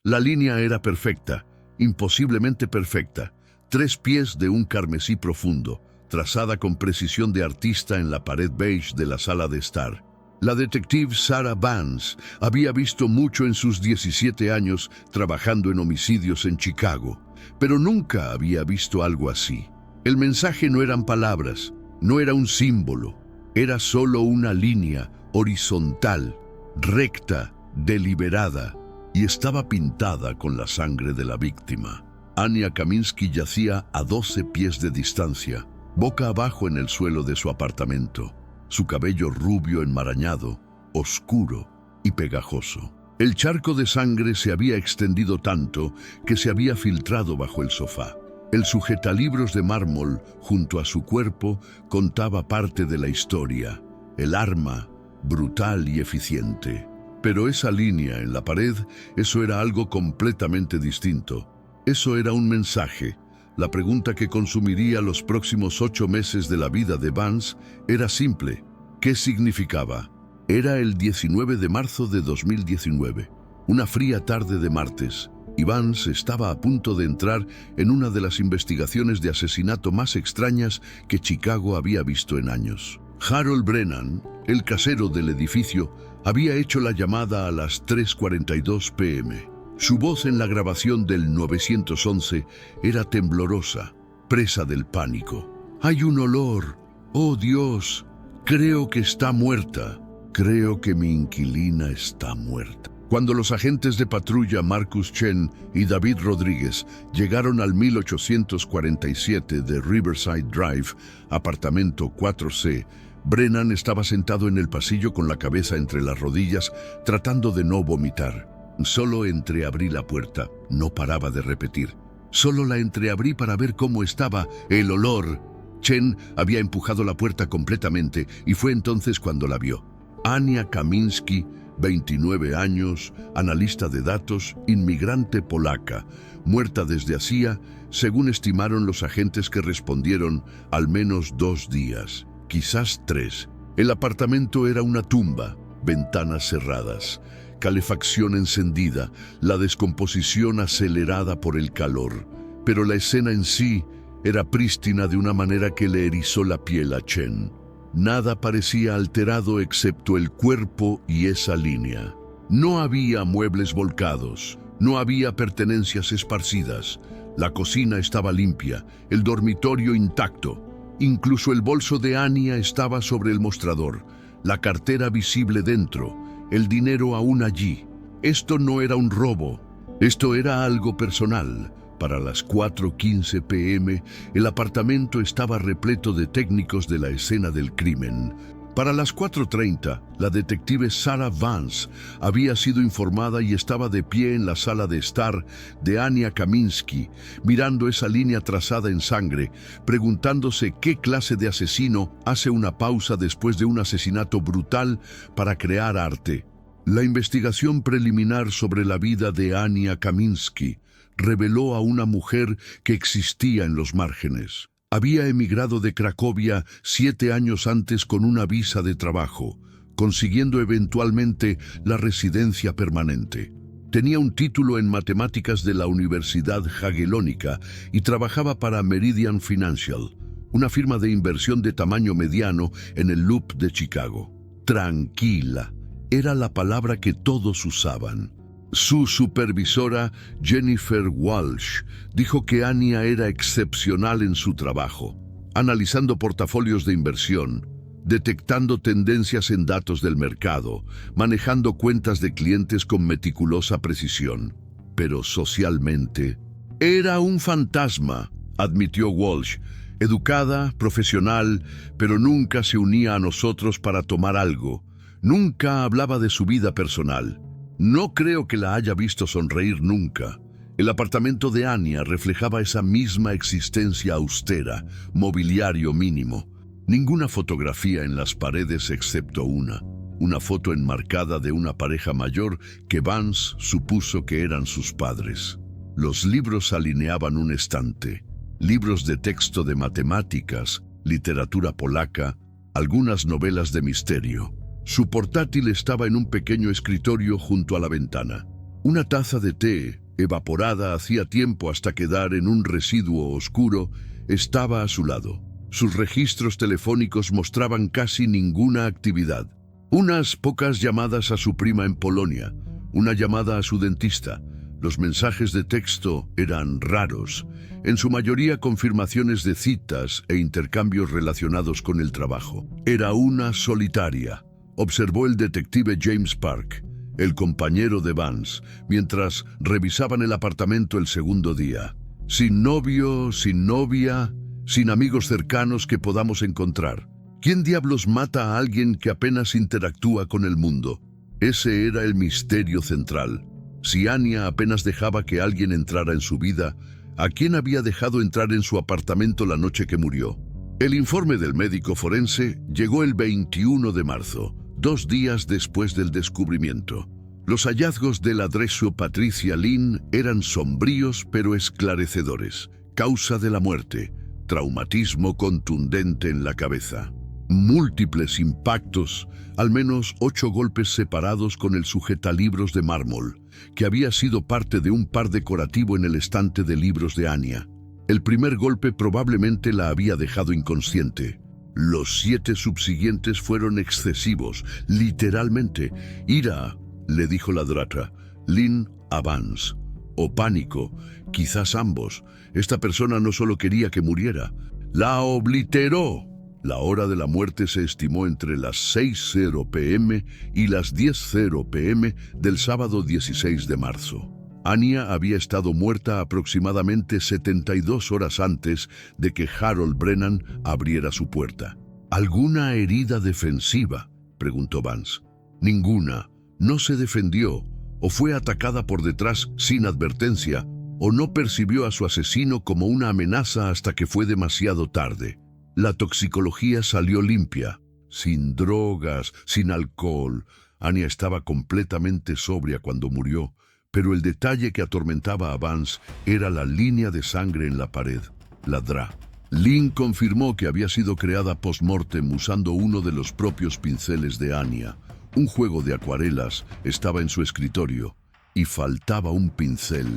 La línea era perfecta, imposiblemente perfecta, 3 pies de un carmesí profundo, trazada con precisión de artista en la pared beige de la sala de estar. La detective Sarah Vance había visto mucho en sus 17 años trabajando en homicidios en Chicago, pero nunca había visto algo así. El mensaje no eran palabras, no era un símbolo, era solo una línea horizontal, recta, deliberada, y estaba pintada con la sangre de la víctima. Ania Kaminsky yacía a 12 pies de distancia, boca abajo en el suelo de su apartamento, su cabello rubio enmarañado, oscuro y pegajoso. El charco de sangre se había extendido tanto que se había filtrado bajo el sofá. El sujetalibros de mármol junto a su cuerpo contaba parte de la historia, el arma, brutal y eficiente. Pero esa línea en la pared, eso era algo completamente distinto. Eso era un mensaje. La pregunta que consumiría los próximos 8 meses de la vida de Vance era simple. ¿Qué significaba? Era el 19 de marzo de 2019, una fría tarde de martes, y Vance estaba a punto de entrar en una de las investigaciones de asesinato más extrañas que Chicago había visto en años. Harold Brennan, el casero del edificio, había hecho la llamada a las 3:42 p.m. Su voz en la grabación del 911 era temblorosa, presa del pánico. «Hay un olor. ¡Oh, Dios! Creo que está muerta. Creo que mi inquilina está muerta». Cuando los agentes de patrulla Marcus Chen y David Rodríguez llegaron al 1847 de Riverside Drive, apartamento 4C, Brennan estaba sentado en el pasillo con la cabeza entre las rodillas, tratando de no vomitar. «Solo entreabrí la puerta», no paraba de repetir. «Solo la entreabrí para ver cómo estaba el olor». Chen había empujado la puerta completamente y fue entonces cuando la vio. Ania Kaminsky, 29 años, analista de datos, inmigrante polaca, muerta desde hacía, según estimaron los agentes que respondieron, al menos 2 días, quizás 3. El apartamento era una tumba, ventanas cerradas, calefacción encendida, la descomposición acelerada por el calor. Pero la escena en sí era prístina de una manera que le erizó la piel a Chen. Nada parecía alterado excepto el cuerpo y esa línea. No había muebles volcados, no había pertenencias esparcidas. La cocina estaba limpia, el dormitorio intacto. Incluso el bolso de Ania estaba sobre el mostrador, la cartera visible dentro, el dinero aún allí. Esto no era un robo, esto era algo personal. Para las 4:15 p.m., el apartamento estaba repleto de técnicos de la escena del crimen. Para las 4:30, la detective Sarah Vance había sido informada y estaba de pie en la sala de estar de Ania Kaminsky, mirando esa línea trazada en sangre, preguntándose qué clase de asesino hace una pausa después de un asesinato brutal para crear arte. La investigación preliminar sobre la vida de Ania Kaminsky reveló a una mujer que existía en los márgenes. Había emigrado de Cracovia 7 años antes con una visa de trabajo, consiguiendo eventualmente la residencia permanente. Tenía un título en matemáticas de la Universidad Jagellónica y trabajaba para Meridian Financial, una firma de inversión de tamaño mediano en el Loop de Chicago. Tranquila, era la palabra que todos usaban. Su supervisora, Jennifer Walsh, dijo que Ania era excepcional en su trabajo, analizando portafolios de inversión, detectando tendencias en datos del mercado, manejando cuentas de clientes con meticulosa precisión. Pero socialmente, era un fantasma, admitió Walsh, educada, profesional, pero nunca se unía a nosotros para tomar algo. Nunca hablaba de su vida personal. No creo que la haya visto sonreír nunca. El apartamento de Ania reflejaba esa misma existencia austera, mobiliario mínimo. Ninguna fotografía en las paredes excepto una foto enmarcada de una pareja mayor que Vance supuso que eran sus padres. Los libros alineaban un estante, libros de texto de matemáticas, literatura polaca, algunas novelas de misterio. Su portátil estaba en un pequeño escritorio junto a la ventana. Una taza de té, evaporada hacía tiempo hasta quedar en un residuo oscuro, estaba a su lado. Sus registros telefónicos mostraban casi ninguna actividad. Unas pocas llamadas a su prima en Polonia, una llamada a su dentista. Los mensajes de texto eran raros, en su mayoría confirmaciones de citas e intercambios relacionados con el trabajo. Era una solitaria, observó el detective James Park, el compañero de Vance, mientras revisaban el apartamento el segundo día. Sin novio, sin novia, sin amigos cercanos que podamos encontrar. ¿Quién diablos mata a alguien que apenas interactúa con el mundo? Ese era el misterio central. Si Anya apenas dejaba que alguien entrara en su vida, ¿a quién había dejado entrar en su apartamento la noche que murió? El informe del médico forense llegó el 21 de marzo, 2 días después del descubrimiento. Los hallazgos del adreso Patricia Lynn eran sombríos pero esclarecedores. Causa de la muerte: traumatismo contundente en la cabeza. Múltiples impactos, al menos 8 golpes separados con el sujetalibros de mármol, que había sido parte de un par decorativo en el estante de libros de Anya. El primer golpe probablemente la había dejado inconsciente. Los 7 subsiguientes fueron excesivos, literalmente. Ira, le dijo la Dratra, Lynn a Vance. O pánico, quizás ambos. Esta persona no solo quería que muriera, la obliteró. La hora de la muerte se estimó entre las 6:00 p.m. y las 10:00 p.m. del sábado 16 de marzo. Anya había estado muerta aproximadamente 72 horas antes de que Harold Brennan abriera su puerta. ¿Alguna herida defensiva?, preguntó Vance. Ninguna. No se defendió, o fue atacada por detrás sin advertencia, o no percibió a su asesino como una amenaza hasta que fue demasiado tarde. La toxicología salió limpia, sin drogas, sin alcohol. Anya estaba completamente sobria cuando murió, pero el detalle que atormentaba a Vance era la línea de sangre en la pared, la DRA. Lynn confirmó que había sido creada post-mortem usando uno de los propios pinceles de Anya. Un juego de acuarelas estaba en su escritorio y faltaba un pincel.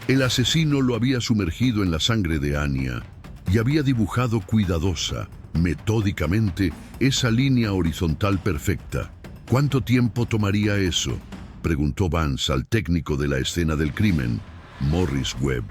El asesino lo había sumergido en la sangre de Anya y había dibujado cuidadosa, metódicamente, esa línea horizontal perfecta. ¿Cuánto tiempo tomaría eso?, preguntó Vance al técnico de la escena del crimen, Morris Webb.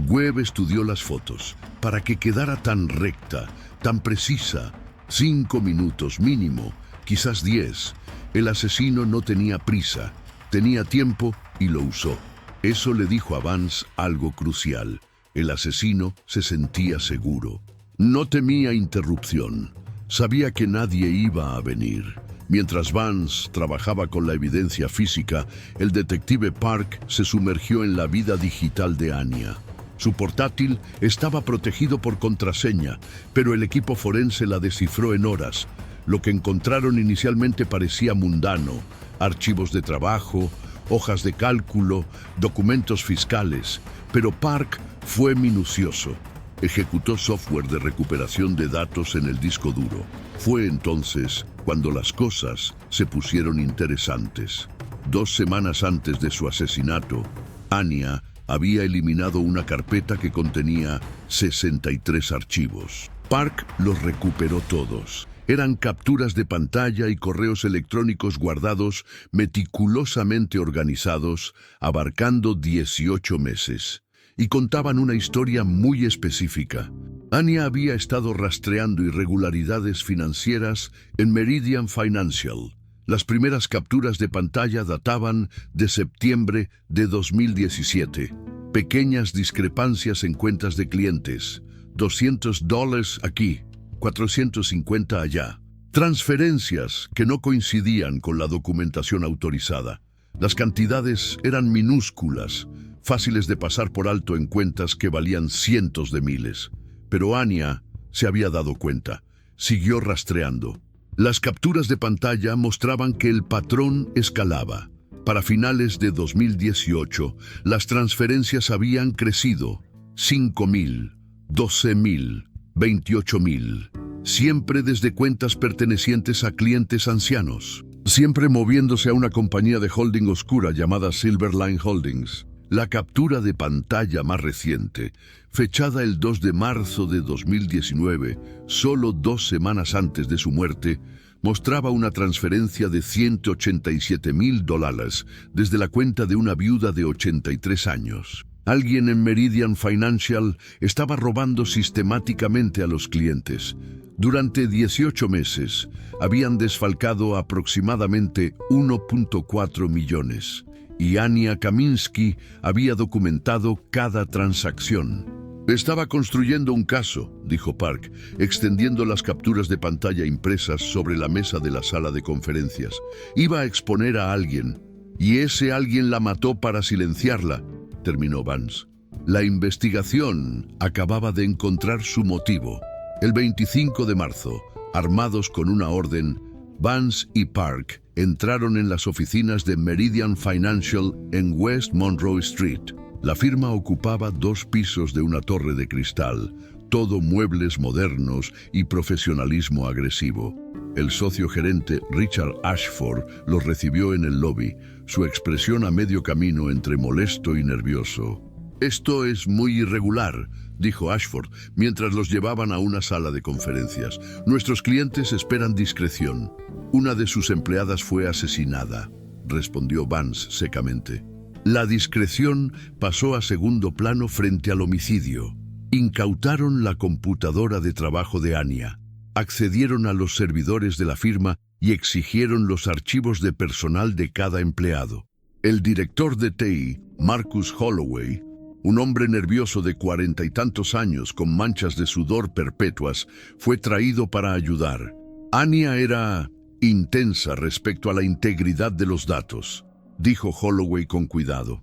Webb estudió las fotos. Para que quedara tan recta, tan precisa, 5 minutos mínimo, quizás 10. El asesino no tenía prisa, tenía tiempo y lo usó. Eso le dijo a Vance algo crucial. El asesino se sentía seguro. No temía interrupción. Sabía que nadie iba a venir. Mientras Vance trabajaba con la evidencia física, el detective Park se sumergió en la vida digital de Anya. Su portátil estaba protegido por contraseña, pero el equipo forense la descifró en horas. Lo que encontraron inicialmente parecía mundano: archivos de trabajo, hojas de cálculo, documentos fiscales, pero Park fue minucioso. Ejecutó software de recuperación de datos en el disco duro. Fue entonces cuando las cosas se pusieron interesantes. 2 semanas antes de su asesinato, Anya había eliminado una carpeta que contenía 63 archivos. Park los recuperó todos. Eran capturas de pantalla y correos electrónicos guardados, meticulosamente organizados, abarcando 18 meses. Y contaban una historia muy específica. Anya había estado rastreando irregularidades financieras en Meridian Financial. Las primeras capturas de pantalla databan de septiembre de 2017. Pequeñas discrepancias en cuentas de clientes. $200 aquí, 450 allá. Transferencias que no coincidían con la documentación autorizada. Las cantidades eran minúsculas, fáciles de pasar por alto en cuentas que valían cientos de miles. Pero Anya se había dado cuenta. Siguió rastreando. Las capturas de pantalla mostraban que el patrón escalaba. Para finales de 2018, las transferencias habían crecido. 5,000, 12,000, 28,000. Siempre desde cuentas pertenecientes a clientes ancianos. siempre moviéndose a una compañía de holding oscura llamada Silverline Holdings. La captura de pantalla más reciente, fechada el 2 de marzo de 2019, solo 2 semanas antes de su muerte, mostraba una transferencia de $187,000 desde la cuenta de una viuda de 83 años. Alguien en Meridian Financial estaba robando sistemáticamente a los clientes. Durante 18 meses, habían desfalcado aproximadamente 1.4 millones. Y Ania Kaminsky había documentado cada transacción. Estaba construyendo un caso, dijo Park, extendiendo las capturas de pantalla impresas sobre la mesa de la sala de conferencias. Iba a exponer a alguien, y ese alguien la mató para silenciarla, terminó Vance. La investigación acababa de encontrar su motivo. El 25 de marzo, armados con una orden, Vance y Park entraron en las oficinas de Meridian Financial en West Monroe Street. La firma ocupaba 2 pisos de una torre de cristal, todo muebles modernos y profesionalismo agresivo. El socio gerente Richard Ashford los recibió en el lobby, su expresión a medio camino entre molesto y nervioso. «Esto es muy irregular», dijo Ashford, mientras los llevaban a una sala de conferencias. «Nuestros clientes esperan discreción». «Una de sus empleadas fue asesinada», respondió Vance secamente. La discreción pasó a segundo plano frente al homicidio. Incautaron la computadora de trabajo de Ania, accedieron a los servidores de la firma y exigieron los archivos de personal de cada empleado. El director de TI, Marcus Holloway, un hombre nervioso de 40 y tantos años con manchas de sudor perpetuas, fue traído para ayudar. Ania era intensa respecto a la integridad de los datos, dijo Holloway con cuidado.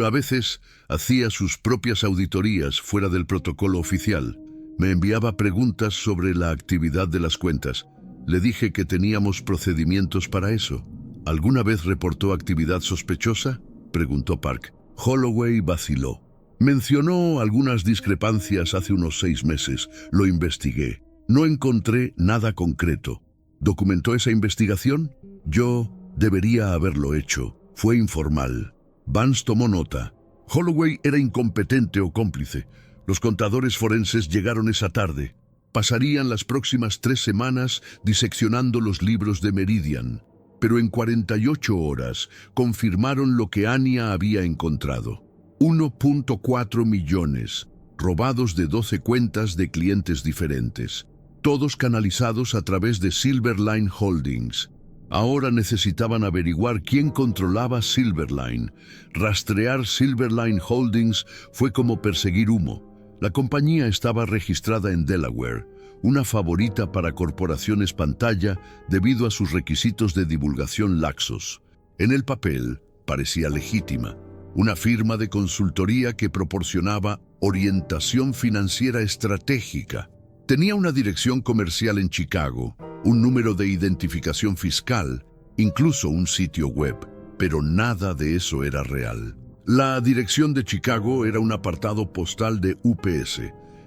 A veces hacía sus propias auditorías fuera del protocolo oficial. Me enviaba preguntas sobre la actividad de las cuentas. Le dije que teníamos procedimientos para eso. ¿Alguna vez reportó actividad sospechosa?, preguntó Park. Holloway vaciló. Mencionó algunas discrepancias hace unos 6 meses. Lo investigué. No encontré nada concreto. ¿Documentó esa investigación? Yo debería haberlo hecho. Fue informal. Vance tomó nota. Holloway era incompetente o cómplice. Los contadores forenses llegaron esa tarde. Pasarían las próximas 3 semanas diseccionando los libros de Meridian, pero en 48 horas confirmaron lo que Ania había encontrado. 1.4 millones, robados de 12 cuentas de clientes diferentes, todos canalizados a través de Silverline Holdings. Ahora necesitaban averiguar quién controlaba Silverline. Rastrear Silverline Holdings fue como perseguir humo. La compañía estaba registrada en Delaware, una favorita para corporaciones pantalla debido a sus requisitos de divulgación laxos. En el papel parecía legítima, una firma de consultoría que proporcionaba orientación financiera estratégica. Tenía una dirección comercial en Chicago, un número de identificación fiscal, incluso un sitio web, pero nada de eso era real. La dirección de Chicago era un apartado postal de UPS.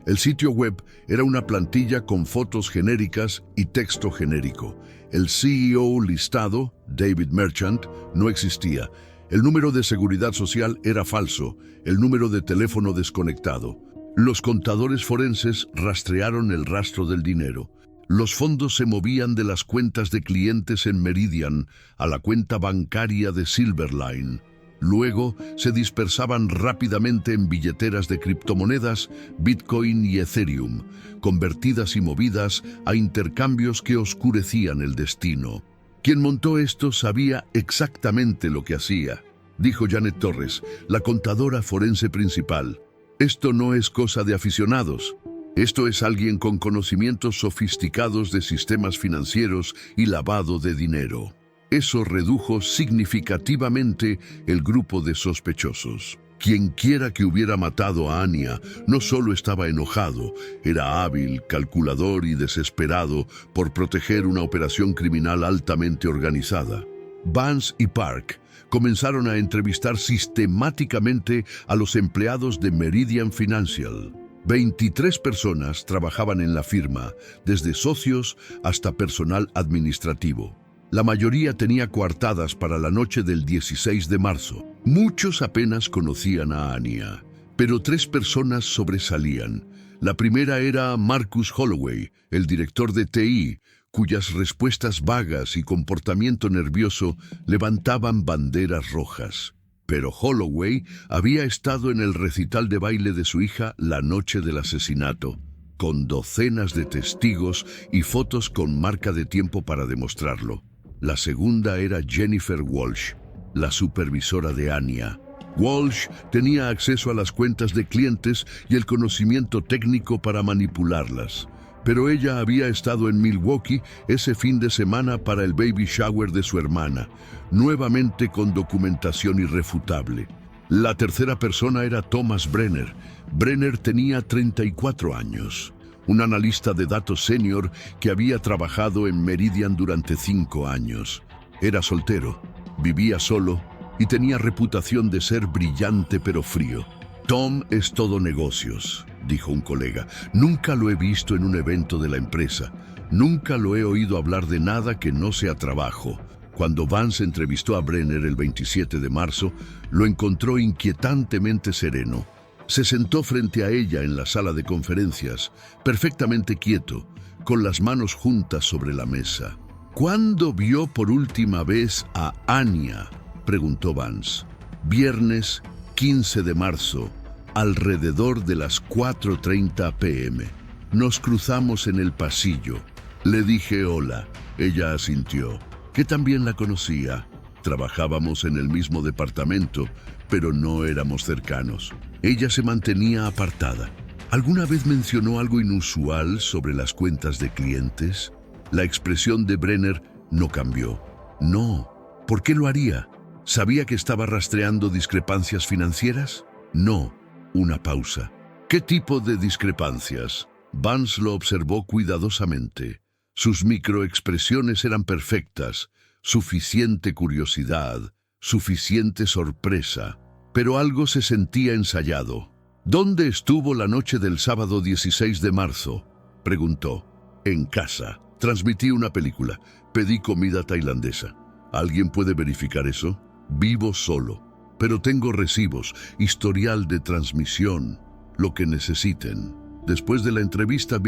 El sitio web era una plantilla con fotos genéricas y texto genérico. El CEO listado, David Merchant, no existía. El número de seguridad social era falso, el número de teléfono desconectado. Los contadores forenses rastrearon el rastro del dinero. Los fondos se movían de las cuentas de clientes en Meridian a la cuenta bancaria de Silverline. Luego se dispersaban rápidamente en billeteras de criptomonedas, Bitcoin y Ethereum, convertidas y movidas a intercambios que oscurecían el destino. Quien montó esto sabía exactamente lo que hacía, dijo Janet Torres, la contadora forense principal. Esto no es cosa de aficionados. Esto es alguien con conocimientos sofisticados de sistemas financieros y lavado de dinero. Eso redujo significativamente el grupo de sospechosos. Quienquiera que hubiera matado a Ania no solo estaba enojado, era hábil, calculador y desesperado por proteger una operación criminal altamente organizada. Vance y Park comenzaron a entrevistar sistemáticamente a los empleados de Meridian Financial. 23 personas trabajaban en la firma, desde socios hasta personal administrativo. La mayoría tenía coartadas para la noche del 16 de marzo. Muchos apenas conocían a Anya, pero 3 personas sobresalían. La primera era Marcus Holloway, el director de TI, cuyas respuestas vagas y comportamiento nervioso levantaban banderas rojas. Pero Holloway había estado en el recital de baile de su hija la noche del asesinato, con docenas de testigos y fotos con marca de tiempo para demostrarlo. La segunda era Jennifer Walsh, la supervisora de Anya. Walsh tenía acceso a las cuentas de clientes y el conocimiento técnico para manipularlas. Pero ella había estado en Milwaukee ese fin de semana para el baby shower de su hermana, nuevamente con documentación irrefutable. La tercera persona era Thomas Brenner. Brenner tenía 34 años, un analista de datos senior que había trabajado en Meridian durante 5 años. Era soltero, vivía solo y tenía reputación de ser brillante pero frío. Tom es todo negocios, dijo un colega. Nunca lo he visto en un evento de la empresa. Nunca lo he oído hablar de nada que no sea trabajo. Cuando Vance entrevistó a Brenner el 27 de marzo, lo encontró inquietantemente sereno. Se sentó frente a ella en la sala de conferencias, perfectamente quieto, con las manos juntas sobre la mesa. ¿Cuándo vio por última vez a Anya?, preguntó Vance. Viernes 15 de marzo, alrededor de las 4:30 p.m. Nos cruzamos en el pasillo. Le dije hola. Ella asintió, que también la conocía. Trabajábamos en el mismo departamento, pero no éramos cercanos. Ella se mantenía apartada. ¿Alguna vez mencionó algo inusual sobre las cuentas de clientes? La expresión de Brenner no cambió. No. ¿Por qué lo haría? ¿Sabía que estaba rastreando discrepancias financieras? No. Una pausa. ¿Qué tipo de discrepancias? Vance lo observó cuidadosamente. Sus microexpresiones eran perfectas, suficiente curiosidad, suficiente sorpresa, pero algo se sentía ensayado. ¿Dónde estuvo la noche del sábado 16 de marzo? Preguntó. En casa. Transmití una película. Pedí comida tailandesa. ¿Alguien puede verificar eso? Vivo solo, pero tengo recibos, historial de transmisión, lo que necesiten. Después de la entrevista,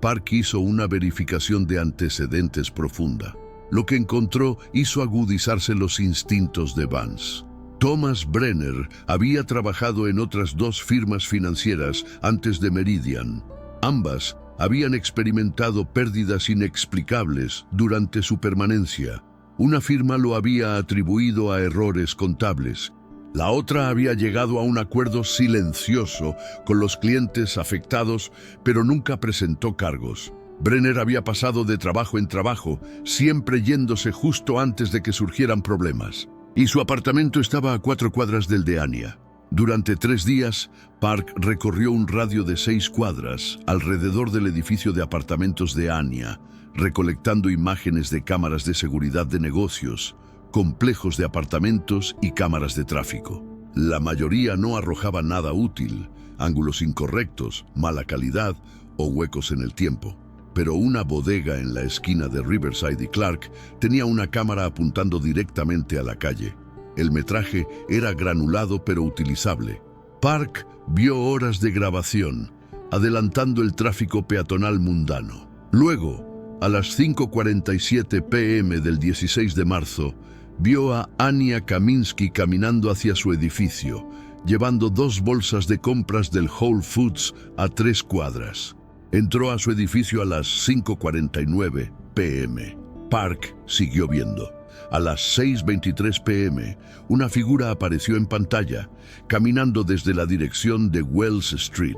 Park hizo una verificación de antecedentes profunda. Lo que encontró hizo agudizarse los instintos de Vance. Thomas Brenner había trabajado en otras 2 firmas financieras antes de Meridian. Ambas habían experimentado pérdidas inexplicables durante su permanencia. Una firma lo había atribuido a errores contables. La otra había llegado a un acuerdo silencioso con los clientes afectados, pero nunca presentó cargos. Brenner había pasado de trabajo en trabajo, siempre yéndose justo antes de que surgieran problemas. Y su apartamento estaba a 4 cuadras del de Anya. Durante 3 días, Park recorrió un radio de 6 cuadras alrededor del edificio de apartamentos de Anya, recolectando imágenes de cámaras de seguridad de negocios, complejos de apartamentos y cámaras de tráfico. La mayoría no arrojaba nada útil, ángulos incorrectos, mala calidad o huecos en el tiempo. Pero una bodega en la esquina de Riverside y Clark tenía una cámara apuntando directamente a la calle. El metraje era granulado pero utilizable. Park vio horas de grabación, adelantando el tráfico peatonal mundano. Luego, a las 5:47 p.m. del 16 de marzo, vio a Anya Kaminsky caminando hacia su edificio, llevando 2 bolsas de compras del Whole Foods a 3 cuadras. Entró a su edificio a las 5:49 p.m. Park siguió viendo. A las 6:23 p.m., una figura apareció en pantalla, caminando desde la dirección de Wells Street.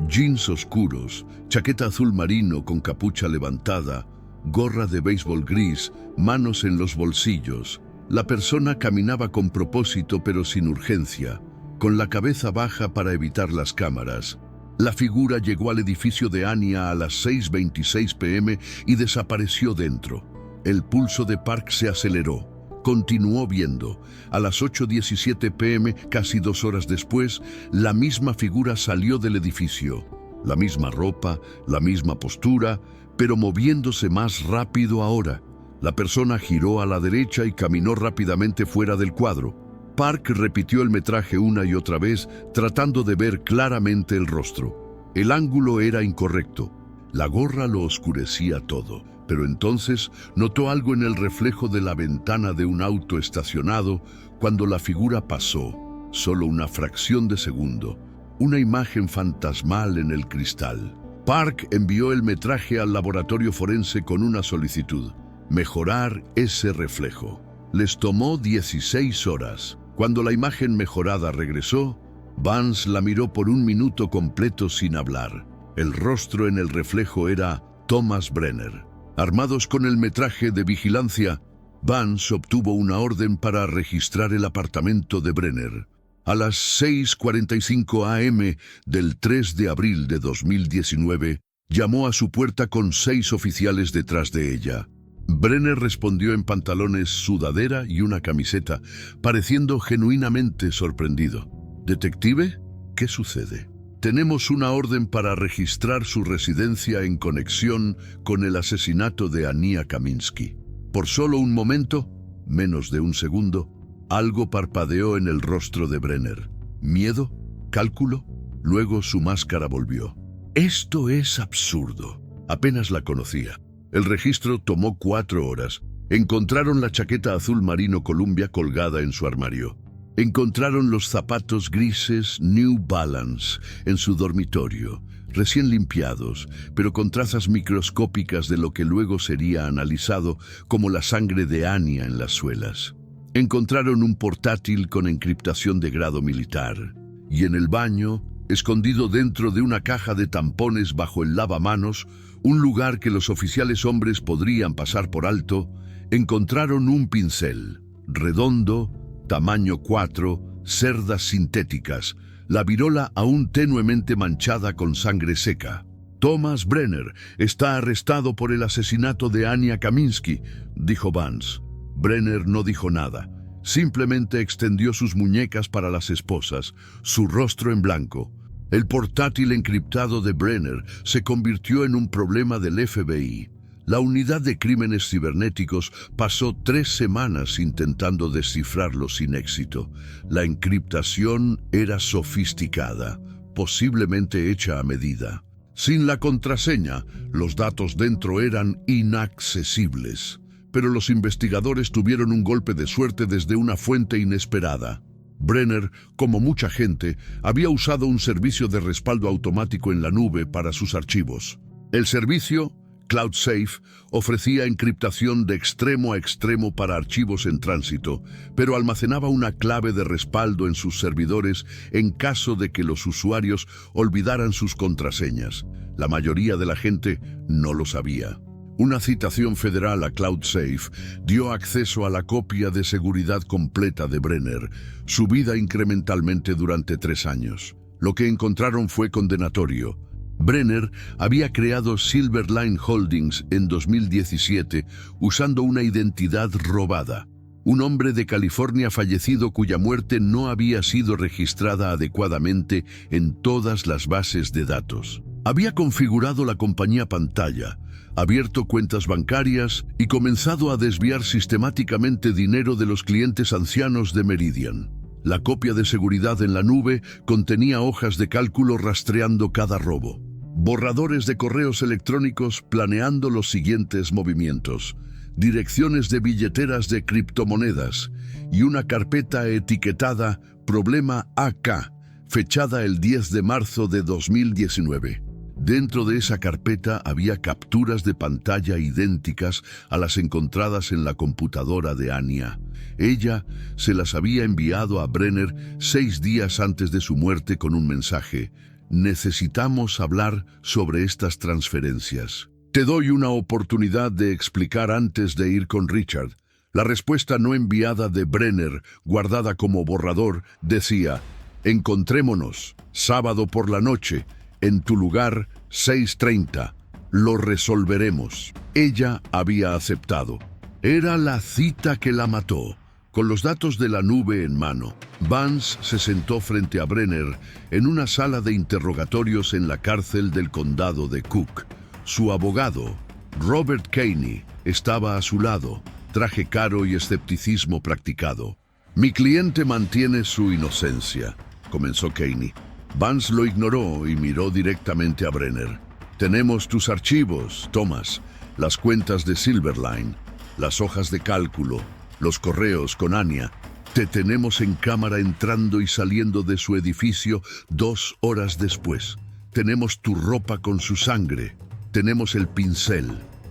Jeans oscuros, chaqueta azul marino con capucha levantada, gorra de béisbol gris, manos en los bolsillos. La persona caminaba con propósito pero sin urgencia, con la cabeza baja para evitar las cámaras. La figura llegó al edificio de Anya a las 6:26 p.m. y desapareció dentro. El pulso de Park se aceleró. Continuó viendo. A las 8:17 p.m., casi 2 horas después, la misma figura salió del edificio. La misma ropa, la misma postura, pero moviéndose más rápido ahora. La persona giró a la derecha y caminó rápidamente fuera del cuadro. Park repitió el metraje una y otra vez, tratando de ver claramente el rostro. El ángulo era incorrecto. La gorra lo oscurecía todo, pero entonces notó algo en el reflejo de la ventana de un auto estacionado cuando la figura pasó, solo una fracción de segundo, una imagen fantasmal en el cristal. Park envió el metraje al laboratorio forense con una solicitud: mejorar ese reflejo. Les tomó 16 horas. Cuando la imagen mejorada regresó, Vance la miró por un minuto completo sin hablar. El rostro en el reflejo era Thomas Brenner. Armados con el metraje de vigilancia, Vance obtuvo una orden para registrar el apartamento de Brenner. A las 6:45 a.m. del 3 de abril de 2019, llamó a su puerta con 6 oficiales detrás de ella. Brenner respondió en pantalones, sudadera y una camiseta, pareciendo genuinamente sorprendido. «¿Detective? ¿Qué sucede?» «Tenemos una orden para registrar su residencia en conexión con el asesinato de Ania Kaminsky». Por solo un momento, menos de un segundo, algo parpadeó en el rostro de Brenner. ¿Miedo? ¿Cálculo? Luego su máscara volvió. «Esto es absurdo». Apenas la conocía. El registro tomó 4 horas. Encontraron la chaqueta azul marino Columbia colgada en su armario. Encontraron los zapatos grises New Balance en su dormitorio, recién limpiados, pero con trazas microscópicas de lo que luego sería analizado como la sangre de Ania en las suelas. Encontraron un portátil con encriptación de grado militar. Y en el baño, escondido dentro de una caja de tampones bajo el lavamanos, un lugar que los oficiales hombres podrían pasar por alto, encontraron un pincel, redondo, tamaño 4, cerdas sintéticas, la virola aún tenuemente manchada con sangre seca. «Thomas Brenner está arrestado por el asesinato de Ania Kaminsky», dijo Vance. Brenner no dijo nada, simplemente extendió sus muñecas para las esposas, su rostro en blanco. El portátil encriptado de Brenner se convirtió en un problema del FBI. La unidad de crímenes cibernéticos pasó 3 semanas intentando descifrarlo sin éxito. La encriptación era sofisticada, posiblemente hecha a medida. Sin la contraseña, los datos dentro eran inaccesibles. Pero los investigadores tuvieron un golpe de suerte desde una fuente inesperada. Brenner, como mucha gente, había usado un servicio de respaldo automático en la nube para sus archivos. El servicio, CloudSafe, ofrecía encriptación de extremo a extremo para archivos en tránsito, pero almacenaba una clave de respaldo en sus servidores en caso de que los usuarios olvidaran sus contraseñas. La mayoría de la gente no lo sabía. Una citación federal a CloudSafe dio acceso a la copia de seguridad completa de Brenner, subida incrementalmente durante 3 años. Lo que encontraron fue condenatorio. Brenner había creado Silverline Holdings en 2017 usando una identidad robada. Un hombre de California fallecido cuya muerte no había sido registrada adecuadamente en todas las bases de datos. Había configurado la compañía pantalla, abierto cuentas bancarias y comenzado a desviar sistemáticamente dinero de los clientes ancianos de Meridian. La copia de seguridad en la nube contenía hojas de cálculo rastreando cada robo, borradores de correos electrónicos planeando los siguientes movimientos, direcciones de billeteras de criptomonedas y una carpeta etiquetada Problema AK, fechada el 10 de marzo de 2019. Dentro de esa carpeta había capturas de pantalla idénticas a las encontradas en la computadora de Ania. Ella se las había enviado a Brenner 6 días antes de su muerte con un mensaje: «Necesitamos hablar sobre estas transferencias. Te doy una oportunidad de explicar antes de ir con Richard». La respuesta no enviada de Brenner, guardada como borrador, decía: «Encontrémonos, sábado por la noche, en tu lugar, 6:30. Lo resolveremos». Ella había aceptado. Era la cita que la mató. Con los datos de la nube en mano, Vance se sentó frente a Brenner en una sala de interrogatorios en la cárcel del condado de Cook. Su abogado, Robert Caney estaba a su lado, traje caro y escepticismo practicado. «Mi cliente mantiene su inocencia», comenzó Caney. Vance lo ignoró y miró directamente a Brenner. «Tenemos tus archivos, Thomas, las cuentas de Silverline, las hojas de cálculo, los correos con Anya. Te tenemos en cámara entrando y saliendo de su edificio 2 horas después. Tenemos tu ropa con su sangre. Tenemos el pincel».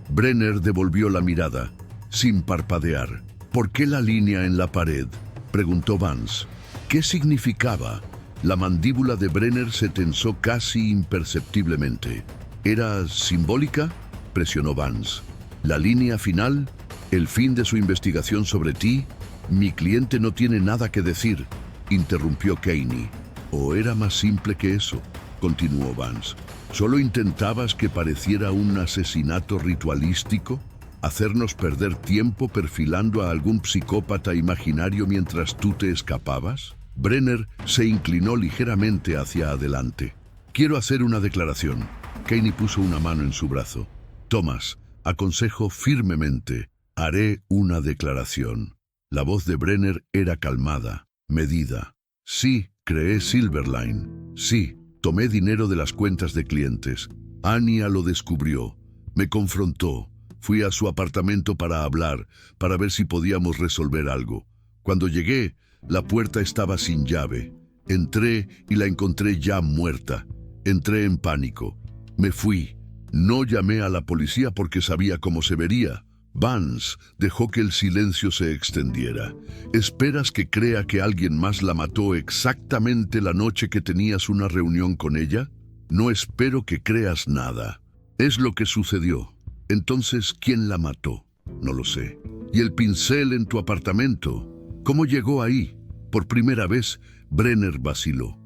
Brenner devolvió la mirada, sin parpadear. «¿Por qué la línea en la pared?», preguntó Vance. ¿Qué significaba? La mandíbula de Brenner se tensó casi imperceptiblemente. ¿Era simbólica?, presionó Vance. ¿La línea final? ¿El fin de su investigación sobre ti? Mi cliente no tiene nada que decir, interrumpió Caney. ¿O era más simple que eso?, continuó Vance. ¿Solo intentabas que pareciera un asesinato ritualístico? ¿Hacernos perder tiempo perfilando a algún psicópata imaginario mientras tú te escapabas? Brenner se inclinó ligeramente hacia adelante. «Quiero hacer una declaración». Caney puso una mano en su brazo. «Thomas, aconsejo firmemente, haré una declaración». La voz de Brenner era calmada, medida. «Sí, creé Silverline. Sí, tomé dinero de las cuentas de clientes. Anya lo descubrió. Me confrontó. Fui a su apartamento para hablar, para ver si podíamos resolver algo. Cuando llegué, la puerta estaba sin llave. Entré y la encontré ya muerta. Entré en pánico. Me fui. No llamé a la policía porque sabía cómo se vería». Vance dejó que el silencio se extendiera. «¿Esperas que crea que alguien más la mató exactamente la noche que tenías una reunión con ella? No espero que creas nada. Es lo que sucedió. Entonces, ¿quién la mató? No lo sé. ¿Y el pincel en tu apartamento? ¿Cómo llegó ahí?» Por primera vez, Brenner vaciló.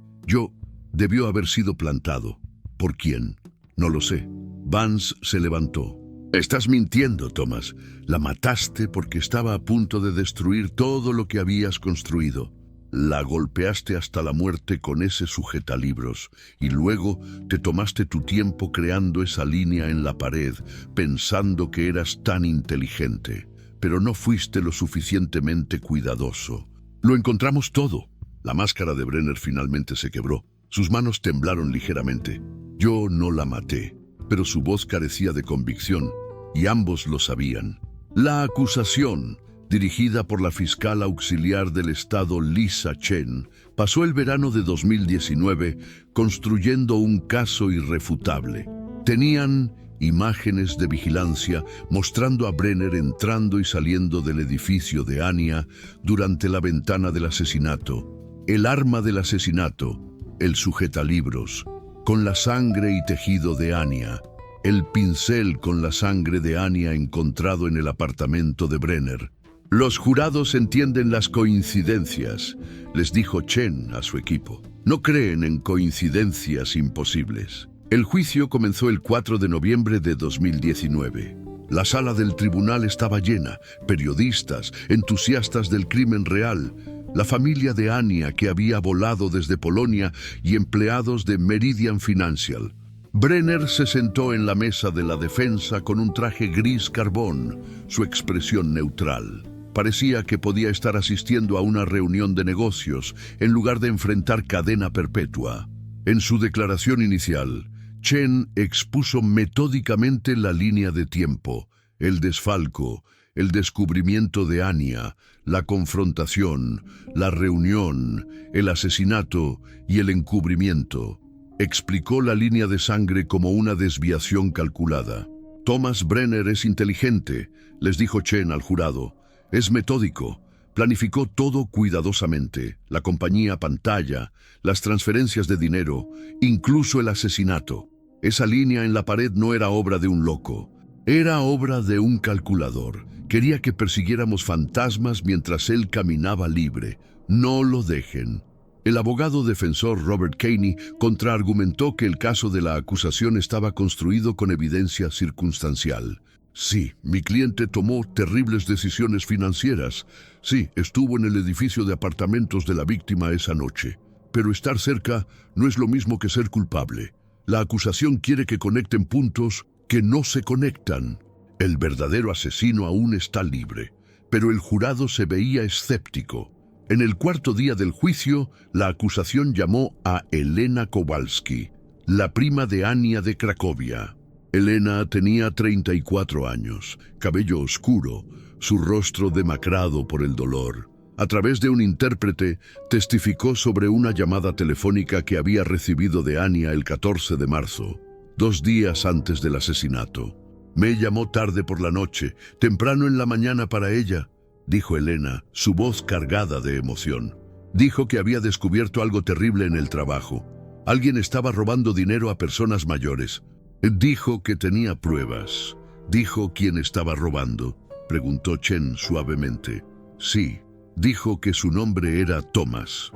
Debió haber sido plantado. ¿Por quién? No lo sé. Vance se levantó. «Estás mintiendo, Thomas. La mataste porque estaba a punto de destruir todo lo que habías construido. La golpeaste hasta la muerte con ese sujetalibros y luego te tomaste tu tiempo creando esa línea en la pared, pensando que eras tan inteligente. Pero no fuiste lo suficientemente cuidadoso. Lo encontramos todo». La máscara de Brenner finalmente se quebró. Sus manos temblaron ligeramente. «Yo no la maté», pero su voz carecía de convicción, y ambos lo sabían. La acusación, dirigida por la fiscal auxiliar del estado Lisa Chen, pasó el verano de 2019 construyendo un caso irrefutable. Tenían imágenes de vigilancia mostrando a Brenner entrando y saliendo del edificio de Anya durante la ventana del asesinato, el arma del asesinato, el sujetalibros, con la sangre y tejido de Anya, el pincel con la sangre de Anya encontrado en el apartamento de Brenner. «Los jurados entienden las coincidencias», les dijo Chen a su equipo. «No creen en coincidencias imposibles». El juicio comenzó el 4 de noviembre de 2019. La sala del tribunal estaba llena, periodistas, entusiastas del crimen real, la familia de Anya que había volado desde Polonia y empleados de Meridian Financial. Brenner se sentó en la mesa de la defensa con un traje gris carbón, su expresión neutral. Parecía que podía estar asistiendo a una reunión de negocios en lugar de enfrentar cadena perpetua. En su declaración inicial, Chen expuso metódicamente la línea de tiempo, el desfalco, el descubrimiento de Anya, la confrontación, la reunión, el asesinato y el encubrimiento. Explicó la línea de sangre como una desviación calculada. «Thomas Brenner es inteligente», les dijo Chen al jurado. «Es metódico. Planificó todo cuidadosamente, la compañía pantalla, las transferencias de dinero, incluso el asesinato. Esa línea en la pared no era obra de un loco. Era obra de un calculador. Quería que persiguiéramos fantasmas mientras él caminaba libre. No lo dejen». El abogado defensor Robert Caney contraargumentó que el caso de la acusación estaba construido con evidencia circunstancial. «Sí, mi cliente tomó terribles decisiones financieras. Sí, estuvo en el edificio de apartamentos de la víctima esa noche. Pero estar cerca no es lo mismo que ser culpable. La acusación quiere que conecten puntos que no se conectan». El verdadero asesino aún está libre, pero el jurado se veía escéptico. En el cuarto día del juicio, la acusación llamó a Elena Kowalski, la prima de Ania de Cracovia. Elena tenía 34 años, cabello oscuro, su rostro demacrado por el dolor. A través de un intérprete, testificó sobre una llamada telefónica que había recibido de Ania el 14 de marzo, 2 días antes del asesinato. «Me llamó tarde por la noche, temprano en la mañana para ella», dijo Elena, su voz cargada de emoción. Dijo que había descubierto algo terrible en el trabajo. Alguien estaba robando dinero a personas mayores. Dijo que tenía pruebas. ¿Dijo quién estaba robando?, preguntó Chen suavemente. Sí, dijo que su nombre era Thomas.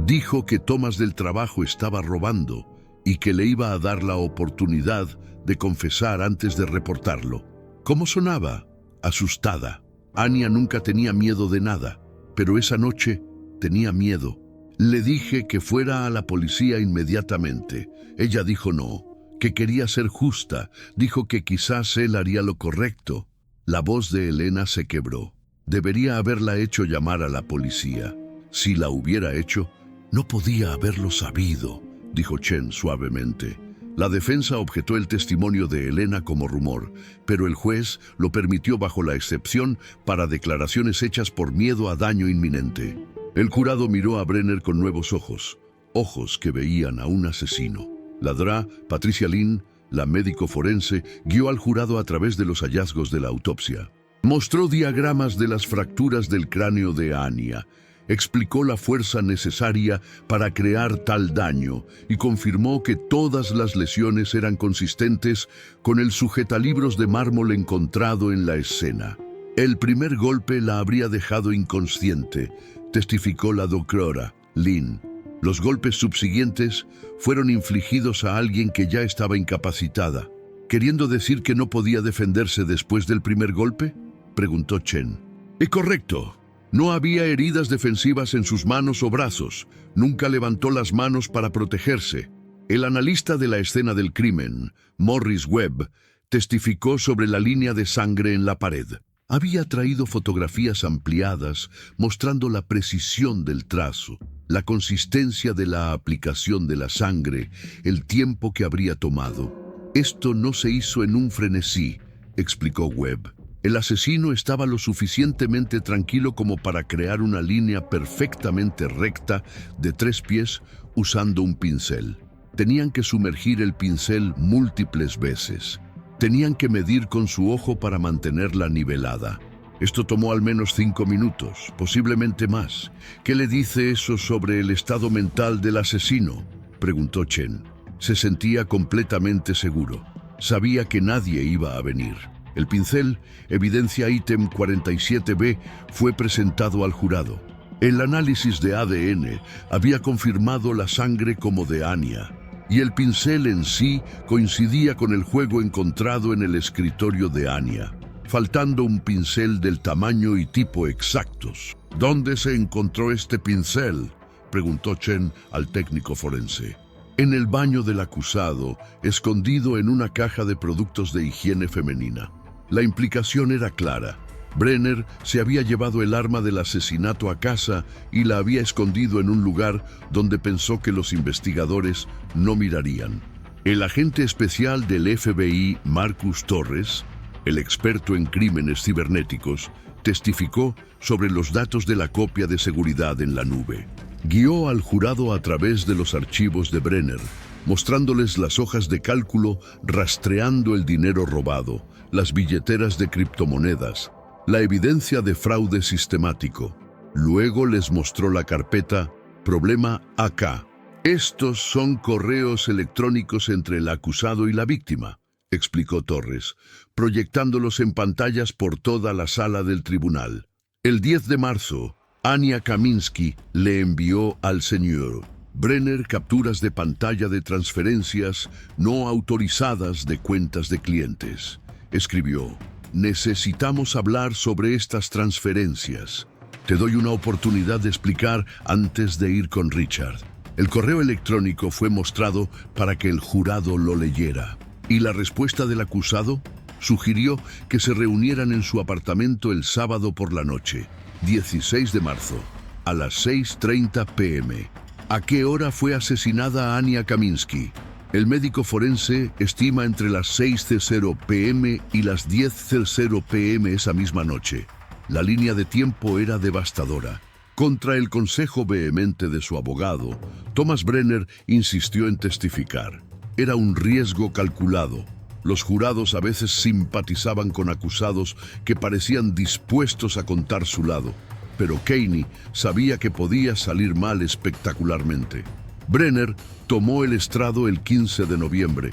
Dijo que Thomas del trabajo estaba robando y que le iba a dar la oportunidad de confesar antes de reportarlo. ¿Cómo sonaba? Asustada. Ania nunca tenía miedo de nada, pero esa noche tenía miedo. Le dije que fuera a la policía inmediatamente. Ella dijo no, que quería ser justa. Dijo que quizás él haría lo correcto. La voz de Elena se quebró. Debería haberla hecho llamar a la policía. Si la hubiera hecho, no podía haberlo sabido, dijo Chen suavemente. La defensa objetó el testimonio de Elena como rumor, pero el juez lo permitió bajo la excepción para declaraciones hechas por miedo a daño inminente. El jurado miró a Brenner con nuevos ojos, ojos que veían a un asesino. La DRA, Patricia Lynn, la médico forense, guió al jurado a través de los hallazgos de la autopsia. Mostró diagramas de las fracturas del cráneo de Ania, explicó la fuerza necesaria para crear tal daño y confirmó que todas las lesiones eran consistentes con el sujetalibros de mármol encontrado en la escena. El primer golpe la habría dejado inconsciente, testificó la doctora Lynn. Los golpes subsiguientes fueron infligidos a alguien que ya estaba incapacitada. ¿Queriendo decir que no podía defenderse después del primer golpe?, preguntó Chen. Es correcto. No había heridas defensivas en sus manos o brazos. Nunca levantó las manos para protegerse. El analista de la escena del crimen, Morris Webb, testificó sobre la línea de sangre en la pared. Había traído fotografías ampliadas mostrando la precisión del trazo, la consistencia de la aplicación de la sangre, el tiempo que habría tomado. Esto no se hizo en un frenesí, explicó Webb. El asesino estaba lo suficientemente tranquilo como para crear una línea perfectamente recta de 3 pies usando un pincel. Tenían que sumergir el pincel múltiples veces. Tenían que medir con su ojo para mantenerla nivelada. Esto tomó al menos 5 minutos, posiblemente más. ¿Qué le dice eso sobre el estado mental del asesino?, preguntó Chen. Se sentía completamente seguro. Sabía que nadie iba a venir. El pincel, evidencia ítem 47B, fue presentado al jurado. El análisis de ADN había confirmado la sangre como de Ania, y el pincel en sí coincidía con el juego encontrado en el escritorio de Ania, faltando un pincel del tamaño y tipo exactos. ¿Dónde se encontró este pincel?, preguntó Chen al técnico forense. En el baño del acusado, escondido en una caja de productos de higiene femenina. La implicación era clara. Brenner se había llevado el arma del asesinato a casa y la había escondido en un lugar donde pensó que los investigadores no mirarían. El agente especial del FBI, Marcus Torres, el experto en crímenes cibernéticos, testificó sobre los datos de la copia de seguridad en la nube. Guió al jurado a través de los archivos de Brenner, mostrándoles las hojas de cálculo rastreando el dinero robado, las billeteras de criptomonedas, la evidencia de fraude sistemático. Luego les mostró la carpeta Problema AK. Estos son correos electrónicos entre el acusado y la víctima, explicó Torres, proyectándolos en pantallas por toda la sala del tribunal. El 10 de marzo, Ania Kaminsky le envió al señor Brenner capturas de pantalla de transferencias no autorizadas de cuentas de clientes. Escribió: necesitamos hablar sobre estas transferencias. Te doy una oportunidad de explicar antes de ir con Richard. El correo electrónico fue mostrado para que el jurado lo leyera. ¿Y la respuesta del acusado? Sugirió que se reunieran en su apartamento el sábado por la noche, 16 de marzo, a las 6:30 p.m. ¿A qué hora fue asesinada Ania Kaminsky? El médico forense estima entre las 6:00 p.m. y las 10:00 p.m. esa misma noche. La línea de tiempo era devastadora. Contra el consejo vehemente de su abogado, Thomas Brenner insistió en testificar. Era un riesgo calculado. Los jurados a veces simpatizaban con acusados que parecían dispuestos a contar su lado, pero Caney sabía que podía salir mal espectacularmente. Brenner tomó el estrado el 15 de noviembre,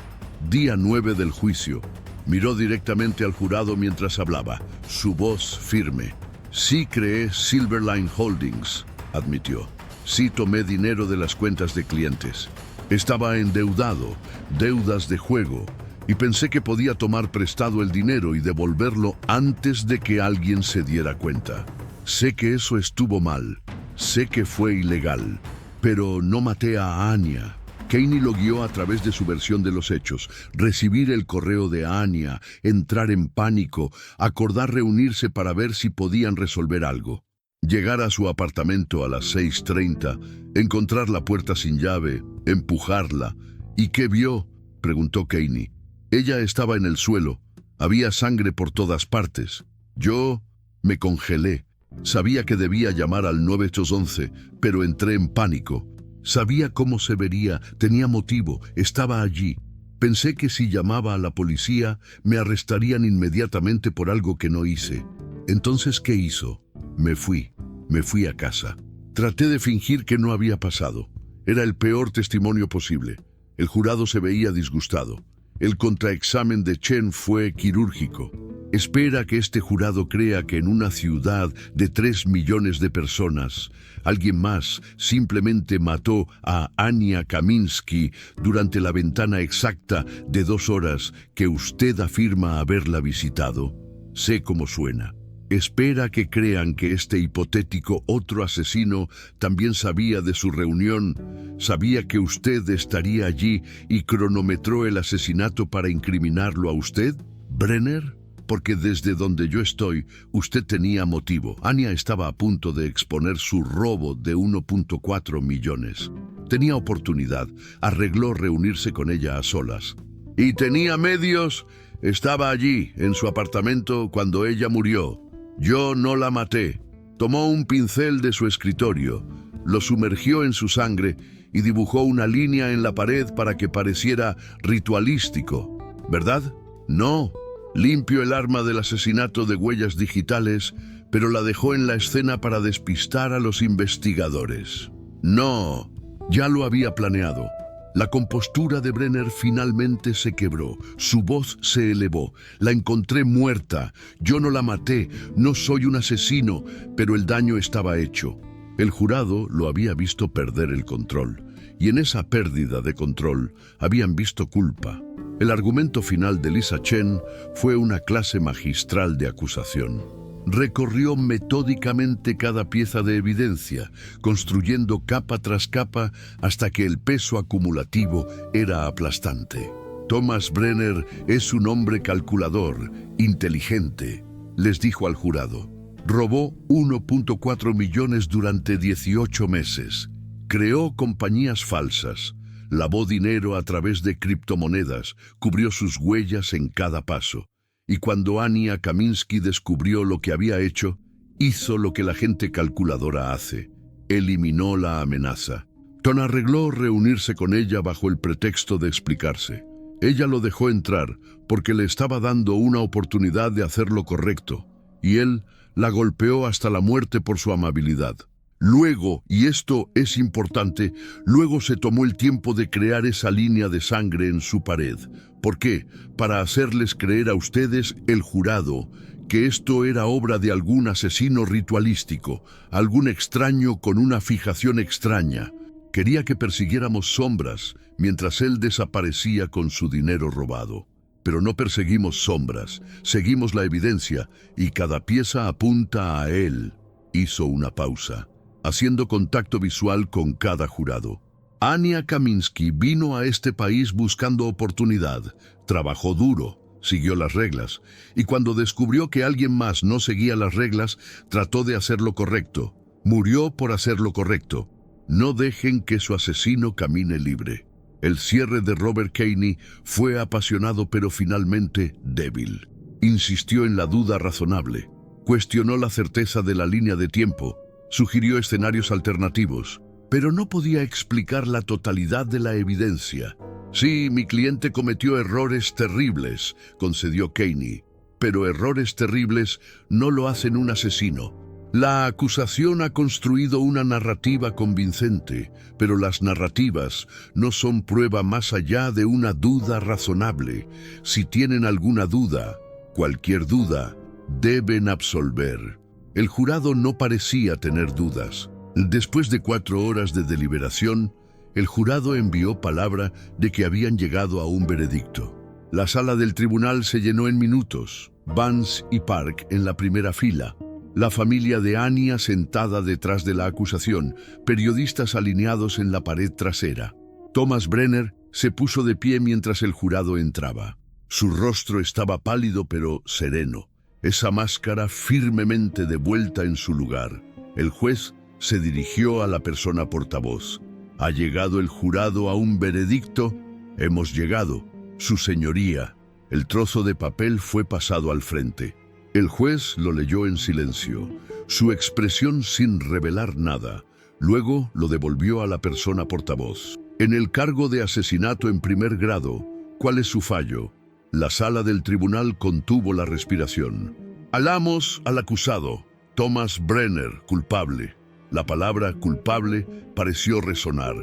día 9 del juicio. Miró directamente al jurado mientras hablaba, su voz firme. Sí creé Silverline Holdings, admitió. Sí tomé dinero de las cuentas de clientes. Estaba endeudado, deudas de juego, y pensé que podía tomar prestado el dinero y devolverlo antes de que alguien se diera cuenta. Sé que eso estuvo mal, sé que fue ilegal, pero no maté a Ania. Caney lo guió a través de su versión de los hechos, recibir el correo de Ania, entrar en pánico, acordar reunirse para ver si podían resolver algo. Llegar a su apartamento a las 6:30, encontrar la puerta sin llave, empujarla. ¿Y qué vio?, preguntó Caney. Ella estaba en el suelo, había sangre por todas partes. Yo me congelé. Sabía que debía llamar al 911, pero entré en pánico. Sabía cómo se vería, tenía motivo, estaba allí. Pensé que si llamaba a la policía, me arrestarían inmediatamente por algo que no hice. Entonces, ¿qué hizo? Me fui a casa. Traté de fingir que no había pasado. Era el peor testimonio posible. El jurado se veía disgustado. El contraexamen de Chen fue quirúrgico. Espera que este jurado crea que en una ciudad de 3 millones de personas, alguien más simplemente mató a Ania Kaminsky durante la ventana exacta de 2 horas que usted afirma haberla visitado. Sé cómo suena. Espera que crean que este hipotético otro asesino también sabía de su reunión, sabía que usted estaría allí y cronometró el asesinato para incriminarlo a usted, Brenner. Porque desde donde yo estoy, usted tenía motivo. Ania estaba a punto de exponer su robo de 1.4 millones. Tenía oportunidad, arregló reunirse con ella a solas. Y tenía medios, estaba allí, en su apartamento, cuando ella murió. Yo no la maté. Tomó un pincel de su escritorio, lo sumergió en su sangre y dibujó una línea en la pared para que pareciera ritualístico. ¿Verdad? No. Limpió el arma del asesinato de huellas digitales, pero la dejó en la escena para despistar a los investigadores. No, ya lo había planeado. La compostura de Brenner finalmente se quebró, su voz se elevó. La encontré muerta, yo no la maté, no soy un asesino, pero el daño estaba hecho. El jurado lo había visto perder el control, y en esa pérdida de control habían visto culpa. El argumento final de Lisa Chen fue una clase magistral de acusación. Recorrió metódicamente cada pieza de evidencia, construyendo capa tras capa hasta que el peso acumulativo era aplastante. Thomas Brenner es un hombre calculador, inteligente, les dijo al jurado. Robó 1.4 millones durante 18 meses. Creó compañías falsas. Lavó dinero a través de criptomonedas, cubrió sus huellas en cada paso. Y cuando Ania Kaminsky descubrió lo que había hecho, hizo lo que la gente calculadora hace. Eliminó la amenaza. Tom arregló reunirse con ella bajo el pretexto de explicarse. Ella lo dejó entrar porque le estaba dando una oportunidad de hacer lo correcto, y él la golpeó hasta la muerte por su amabilidad. Luego, y esto es importante, luego se tomó el tiempo de crear esa línea de sangre en su pared. ¿Por qué? Para hacerles creer a ustedes, el jurado, que esto era obra de algún asesino ritualístico, algún extraño con una fijación extraña. Quería que persiguiéramos sombras mientras él desaparecía con su dinero robado. Pero no perseguimos sombras, seguimos la evidencia y cada pieza apunta a él. Hizo una pausa, haciendo contacto visual con cada jurado. Ania Kaminsky vino a este país buscando oportunidad, trabajó duro, siguió las reglas, y cuando descubrió que alguien más no seguía las reglas, trató de hacer lo correcto. Murió por hacer lo correcto. No dejen que su asesino camine libre. El cierre de Robert Kenney fue apasionado pero finalmente débil. Insistió en la duda razonable. Cuestionó la certeza de la línea de tiempo. Sugirió escenarios alternativos, pero no podía explicar la totalidad de la evidencia. Sí, mi cliente cometió errores terribles, concedió Kenney, pero errores terribles no lo hacen un asesino. La acusación ha construido una narrativa convincente, pero las narrativas no son prueba más allá de una duda razonable. Si tienen alguna duda, cualquier duda, deben absolver. El jurado no parecía tener dudas. Después de 4 horas de deliberación, el jurado envió palabra de que habían llegado a un veredicto. La sala del tribunal se llenó en minutos. Vance y Park en la primera fila. La familia de Anya sentada detrás de la acusación, periodistas alineados en la pared trasera. Thomas Brenner se puso de pie mientras el jurado entraba. Su rostro estaba pálido pero sereno, esa máscara firmemente de vuelta en su lugar. El juez se dirigió a la persona portavoz. ¿Ha llegado el jurado a un veredicto? Hemos llegado, su señoría. El trozo de papel fue pasado al frente. El juez lo leyó en silencio, su expresión sin revelar nada. Luego lo devolvió a la persona portavoz. En el cargo de asesinato en primer grado, ¿cuál es su fallo? La sala del tribunal contuvo la respiración. Halamos al acusado, Thomas Brenner, culpable. La palabra culpable pareció resonar.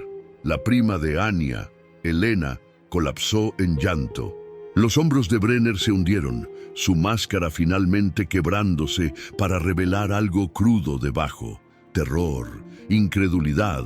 La prima de Anya, Elena, colapsó en llanto. Los hombros de Brenner se hundieron, su máscara finalmente quebrándose para revelar algo crudo debajo. Terror, incredulidad,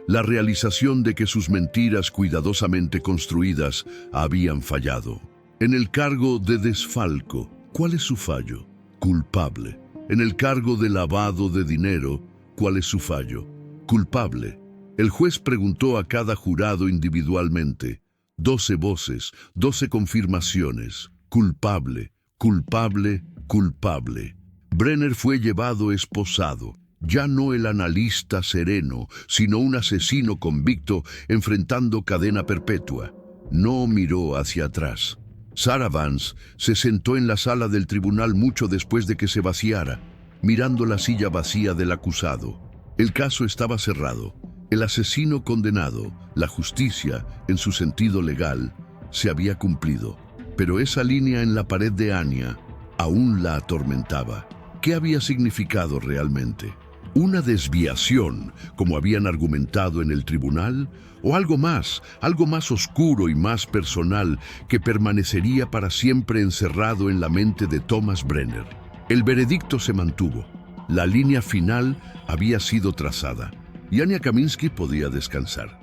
la realización de que sus mentiras cuidadosamente construidas habían fallado. En el cargo de desfalco, ¿cuál es su fallo? Culpable. En el cargo de lavado de dinero, ¿cuál es su fallo? Culpable. El juez preguntó a cada jurado individualmente. 12 voces, 12 confirmaciones. Culpable, culpable, culpable. Brenner fue llevado esposado. Ya no el analista sereno, sino un asesino convicto enfrentando cadena perpetua. No miró hacia atrás. Sarah Vance se sentó en la sala del tribunal mucho después de que se vaciara, mirando la silla vacía del acusado. El caso estaba cerrado. El asesino condenado, la justicia, en su sentido legal, se había cumplido. Pero esa línea en la pared de Anya aún la atormentaba. ¿Qué había significado realmente? ¿Una desviación, como habían argumentado en el tribunal? ¿O algo más oscuro y más personal que permanecería para siempre encerrado en la mente de Thomas Brenner? El veredicto se mantuvo. La línea final había sido trazada y Anya Kaminsky podía descansar.